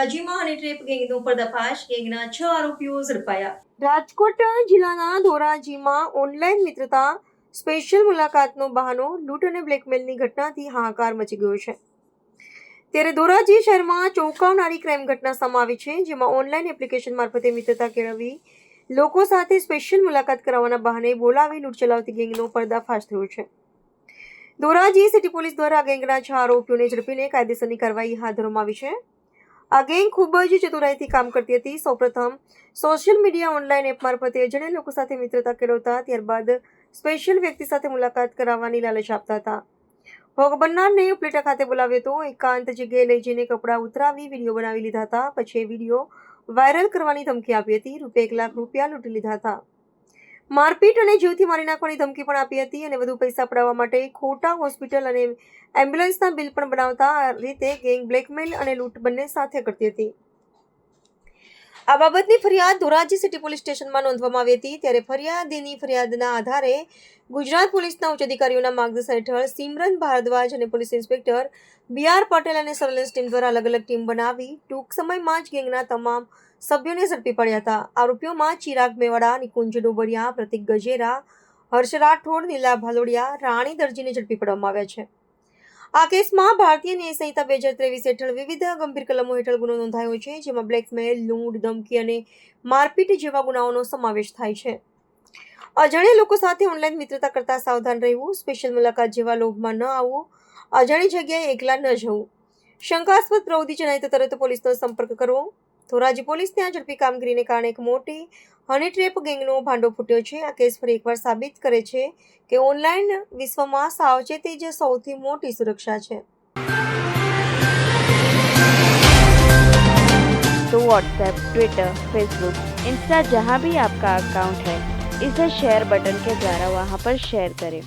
ધોરાજીમાં હની trap ગેંગનો પર્દાફાશ, ગેંગના 6 આરોપીઓ ઝડપાયા. રાજકોટ જિલ્લાના ધોરાજીમાં ઓનલાઈન મિત્રતા સ્પેશિયલ મુલાકાતનો બહાનો, લૂંટ અને બ્લેકમેલની ઘટનાથી હાહાકાર મચી ગયો છે. ત્યારે ધોરાજી શહેરમાં ચોંકાવનારી ક્રાઇમ ઘટના સામે આવી છે, જેમાં ઓનલાઈન એપ્લિકેશન મારફતે મિત્રતા કેળવી લોકો સાથે સ્પેશિયલ મુલાકાત કરાવવાના બહાને બોલાવી લૂંટ ચલાવતી ગેંગનો પર્દાફાશ થયો છે. ધોરાજી સિટી પોલીસ દ્વારા આ ગેંગના 6 આરોપીઓને ઝડપીને કાયદેસરની કાર્યવાહી હાથ ધરવામાં આવી છે. આ ગેંગ ખૂબ જ ચતુરાઈથી કામ કરતી હતી. સૌપ્રથમ સોશિયલ મીડિયા ઓનલાઈન એપ મારફતે અજાણ્યા લોકો સાથે મિત્રતા કેળવતા, ત્યારબાદ સ્પેશિયલ વ્યક્તિ સાથે મુલાકાત કરાવવાની લાલચ આપતા હતા. ભોગ બનનારને ઉપલેટા ખાતે બોલાવ્યો હતો. એકાંત જગ્યાએ લઈ જઈને કપડાં ઉતરાવી વિડીયો બનાવી લીધા હતા. પછી એ વિડીયો વાયરલ કરવાની ધમકી આપી હતી. ₹1 લાખ લૂંટી લીધા હતા. મારપીટ અને જીવથી મારી નાખવાની ધમકી પણ આપી હતી અને વધુ પૈસા પડાવવા માટે ખોટા હોસ્પિટલ અને એમ્બ્યુલન્સના બિલ પણ બનાવતા. આ રીતે ગેંગ બ્લેકમેલ અને લૂંટ બંને સાથે કરતી હતી. આ બાબતની ફરિયાદ ધોરાજી સિટી પોલીસ સ્ટેશનમાં નોંધવામાં આવી હતી. ત્યારે ફરિયાદીની ફરિયાદના આધારે ગુજરાત પોલીસના ઉચ્ચ અધિકારીઓના માર્ગદર્શન હેઠળ સિમરન ભારદ્વાજ અને પોલીસ ઇન્સ્પેક્ટર BR પટેલ અને સર્વેલન્સ ટીમ દ્વારા અલગ અલગ ટીમ બનાવી ટૂંક સમયમાં જ ગેંગના તમામ સભ્યોને ઝડપી પડ્યા હતા. આરોપીઓમાં ચિરાગ મેવાડા, નિકુંજ ડોબરિયા, પ્રતિક ગજેરા, હર્ષ રાઠોડ, નીલા ભાલોડિયા, રાણી દરજીને ઝડપી પાડવામાં આવ્યા છે. આ કેસમાં ભારતીય ન્યાય સંહિતા 2023 હેઠળ વિવિધ ગંભીર કલમો હેઠળ ગુનો નોંધાયો છે, જેમાં બ્લેકમેલ, લૂંટ, ધમકી અને મારપીટ જેવા ગુનાઓનો સમાવેશ થાય છે. અજાણ્યા લોકો સાથે ઓનલાઈન મિત્રતા કરતા સાવધાન રહેવું, સ્પેશિયલ મુલાકાત જેવા લોભમાં ન આવવું, અજાણી જગ્યાએ એકલા ન જવું, શંકાસ્પદ પ્રવૃત્તિ જણાય તો તરત પોલીસનો સંપર્ક કરવો. ધોરાજી પોલીસની આ ઝડપી કામગીરીને કારણે એક મોટી હની ટ્રેપ ગેંગનો ભાંડો ફૂટ્યો છે. આ કેસ ફરી એકવાર સાબિત કરે છે કે ઓનલાઈન વિશ્વમાં સાવચેતી જ સૌથી મોટી સુરક્ષા છે. तो व्हाट्सएप, ट्विटर, फेसबुक, इंस्टा जहाँ भी आपका अकाउंट है, इसे शेयर बटन के द्वारा वहाँ पर शेयर करें